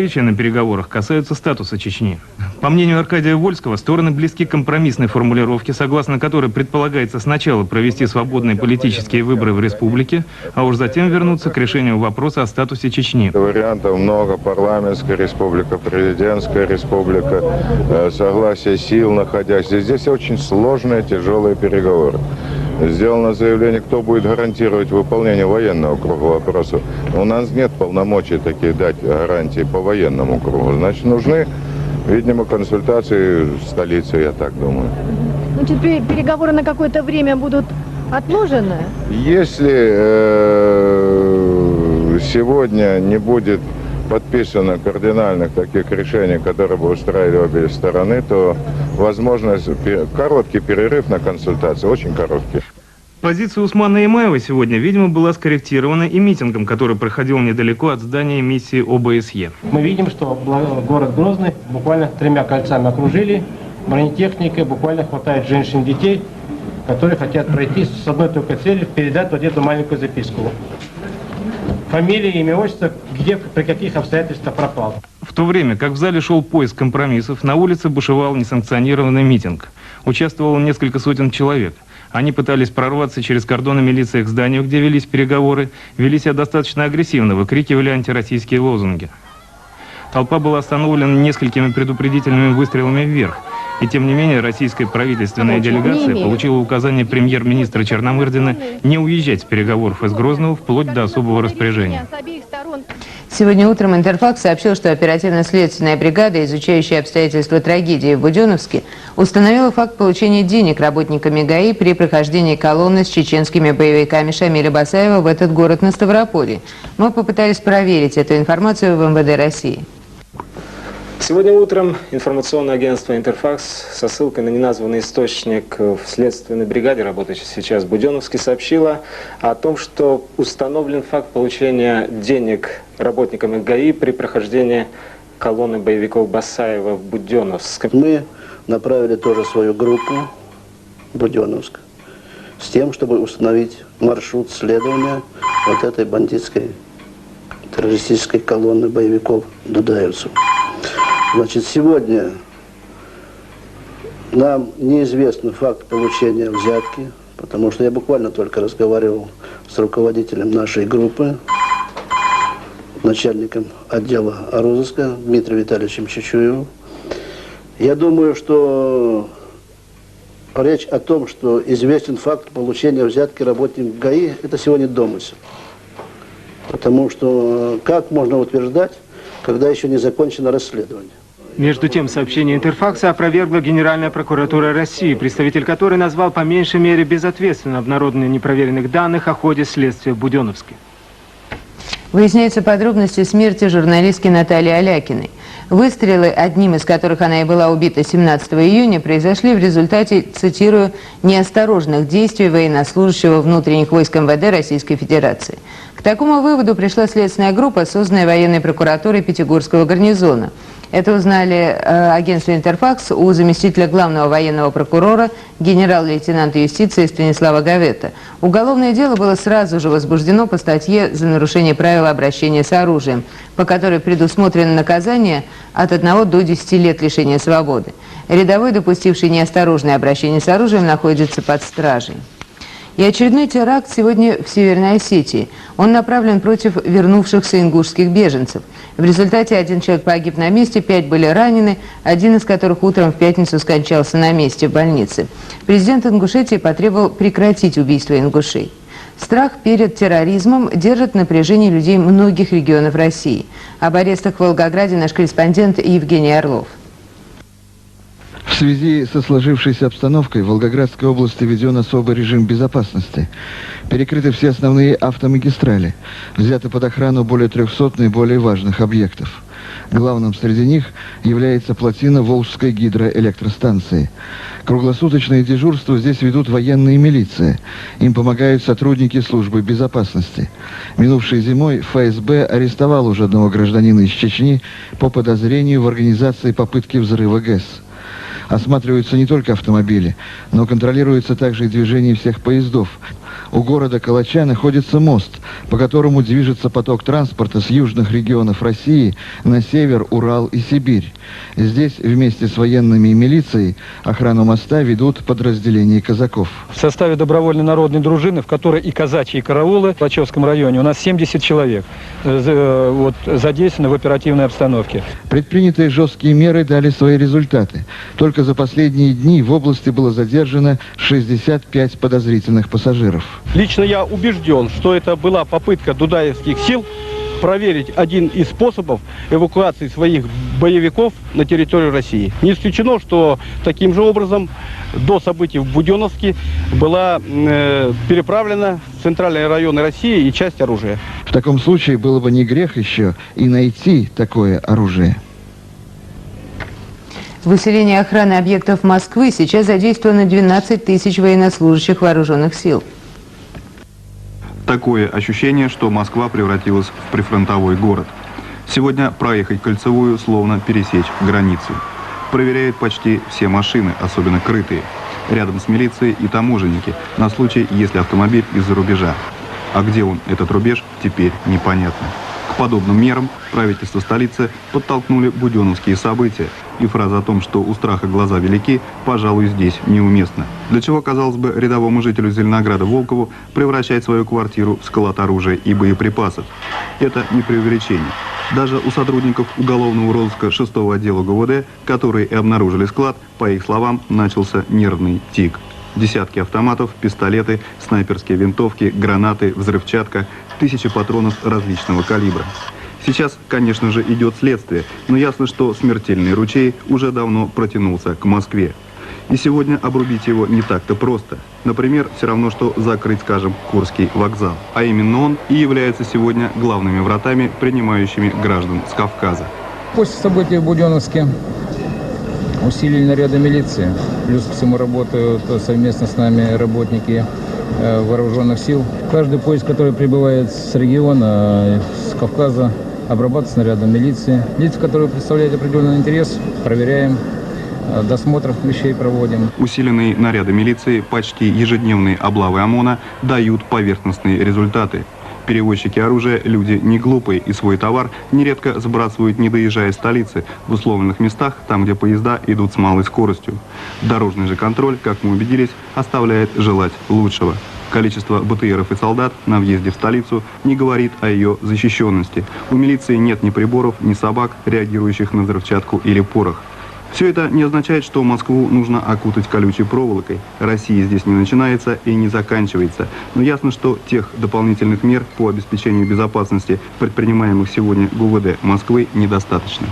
Речи на переговорах касаются статуса Чечни. По мнению Аркадия Вольского, стороны близки к компромиссной формулировке, согласно которой предполагается сначала провести свободные политические выборы в республике, а уж затем вернуться к решению вопроса о статусе Чечни. Вариантов много. Парламентская республика, президентская республика, согласие сил находящихся. Здесь очень сложные, тяжелые переговоры. Сделано заявление, кто будет гарантировать выполнение военного круга вопроса. У нас нет полномочий таких дать гарантии по военному кругу. Значит, нужны, видимо, консультации в столице, я так думаю. Значит, переговоры на какое-то время будут отложены? Если сегодня не будет подписано кардинальных таких решений, которые бы устраивали обе стороны, то возможно короткий перерыв на консультации, очень короткий. Позиция Усмана Имаева сегодня, видимо, была скорректирована и митингом, который проходил недалеко от здания миссии ОБСЕ. Мы видим, что город Грозный буквально 3 кольцами окружили, бронетехникой буквально хватает женщин и детей, которые хотят пройти с одной только целью – передать вот эту маленькую записку. Фамилия, имя, отчество, где, при каких обстоятельствах пропал. В то время, как в зале шел поиск компромиссов, на улице бушевал несанкционированный митинг. Участвовало несколько сотен человек. Они пытались прорваться через кордоны милиции к зданию, где велись переговоры, вели себя достаточно агрессивно, выкрикивали антироссийские лозунги. Толпа была остановлена несколькими предупредительными выстрелами вверх. И тем не менее, российская правительственная делегация получила указание премьер-министра Черномырдина не уезжать с переговоров из Грозного вплоть до особого распоряжения. Сегодня утром Интерфакс сообщил, что оперативно-следственная бригада, изучающая обстоятельства трагедии в Буденновске, установила факт получения денег работниками ГАИ при прохождении колонны с чеченскими боевиками Шамиля Басаева в этот город на Ставрополье. Мы попытались проверить эту информацию в МВД России. Сегодня утром информационное агентство «Интерфакс» со ссылкой на неназванный источник в следственной бригаде, работающей сейчас в Буденновске, сообщило о том, что установлен факт получения денег работниками ГАИ при прохождении колонны боевиков Басаева в Буденновск. Мы направили тоже свою группу в Буденновск с тем, чтобы установить маршрут следования вот этой бандитской террористической колонны боевиков дудаевцев. Значит, сегодня нам неизвестен факт получения взятки, потому что я буквально только разговаривал с руководителем нашей группы, начальником отдела розыска Дмитрием Витальевичем Чечуевым. Я думаю, что речь о том, что известен факт получения взятки работников ГАИ, это сегодня домысел. Потому что как можно утверждать, когда еще не закончено расследование? Между тем, сообщение Интерфакса опровергла Генеральная прокуратура России, представитель которой назвал по меньшей мере безответственно обнародование непроверенных данных о ходе следствия в Буденновске. Выясняются подробности смерти журналистки Натальи Алякиной. Выстрелы, одним из которых она и была убита 17 июня, произошли в результате, цитирую, «неосторожных действий военнослужащего внутренних войск МВД Российской Федерации». К такому выводу пришла следственная группа, созданная военной прокуратурой Пятигорского гарнизона. Это узнали агентство «Интерфакс» у заместителя главного военного прокурора, генерал-лейтенанта юстиции Станислава Гаветта. Уголовное дело было сразу же возбуждено по статье за нарушение правил обращения с оружием, по которой предусмотрено наказание от 1 до 10 лет лишения свободы. Рядовой, допустивший неосторожное обращение с оружием, находится под стражей. И очередной теракт сегодня в Северной Осетии. Он направлен против вернувшихся ингушских беженцев. В результате 1 человек погиб на месте, 5 были ранены, один из которых утром в пятницу скончался на месте в больнице. Президент Ингушетии потребовал прекратить убийство ингушей. Страх перед терроризмом держит в напряжении людей многих регионов России. Об арестах в Волгограде наш корреспондент Евгений Орлов. В связи со сложившейся обстановкой в Волгоградской области введен особый режим безопасности. Перекрыты все основные автомагистрали. Взяты под охрану более 300 наиболее важных объектов. Главным среди них является плотина Волжской гидроэлектростанции. Круглосуточное дежурство здесь ведут военные милиции. Им помогают сотрудники службы безопасности. Минувшей зимой ФСБ арестовал уже одного гражданина из Чечни по подозрению в организации попытки взрыва ГЭС. Осматриваются не только автомобили, но контролируется также и движение всех поездов. У города Калача находится мост, по которому движется поток транспорта с южных регионов России на север, Урал и Сибирь. Здесь вместе с военными и милицией охрану моста ведут подразделения казаков. В составе добровольной народной дружины, в которой и казачьи, и караулы в Калачевском районе, у нас 70 человек задействованы в оперативной обстановке. Предпринятые жесткие меры дали свои результаты. Только за последние дни в области было задержано 65 подозрительных пассажиров. Лично я убежден, что это была попытка дудаевских сил проверить один из способов эвакуации своих боевиков на территорию России. Не исключено, что таким же образом до событий в Буденновске была переправлена в центральные районы России и часть оружия. В таком случае было бы не грех еще и найти такое оружие. В усилении охраны объектов Москвы сейчас задействовано 12 тысяч военнослужащих вооруженных сил. Такое ощущение, что Москва превратилась в прифронтовой город. Сегодня проехать кольцевую, словно пересечь границу. Проверяют почти все машины, особенно крытые. Рядом с милицией и таможенники, на случай, если автомобиль из-за рубежа. А где он, этот рубеж, теперь непонятно. К подобным мерам правительство столицы подтолкнули буденновские события. И фраза о том, что у страха глаза велики, пожалуй, здесь неуместна. Для чего, казалось бы, рядовому жителю Зеленограда Волкову превращать свою квартиру в склад оружия и боеприпасов? Это не преувеличение. Даже у сотрудников уголовного розыска 6-го отдела ГУВД, которые и обнаружили склад, по их словам, начался нервный тик. Десятки автоматов, пистолеты, снайперские винтовки, гранаты, взрывчатка, тысячи патронов различного калибра. Сейчас, конечно же, идет следствие, но ясно, что смертельный ручей уже давно протянулся к Москве. И сегодня обрубить его не так-то просто. Например, все равно, что закрыть, скажем, Курский вокзал. А именно он и является сегодня главными вратами, принимающими граждан с Кавказа. После событий в Буденновске усилили наряды милиции. Плюс ко всему работают совместно с нами работники вооруженных сил. Каждый поезд, который прибывает с региона, с Кавказа, обрабатывается снарядом милиции. Лица, которые представляют определенный интерес, проверяем, досмотр вещей проводим. Усиленные наряды милиции, почти ежедневные облавы ОМОНа дают поверхностные результаты. Перевозчики оружия – люди не глупые, и свой товар нередко сбрасывают, не доезжая столицы, в условленных местах, там, где поезда идут с малой скоростью. Дорожный же контроль, как мы убедились, оставляет желать лучшего. Количество БТРов и солдат на въезде в столицу не говорит о ее защищенности. У милиции нет ни приборов, ни собак, реагирующих на взрывчатку или порох. Все это не означает, что Москву нужно окутать колючей проволокой. Россия здесь не начинается и не заканчивается. Но ясно, что тех дополнительных мер по обеспечению безопасности, предпринимаемых сегодня ГУВД Москвы, недостаточно.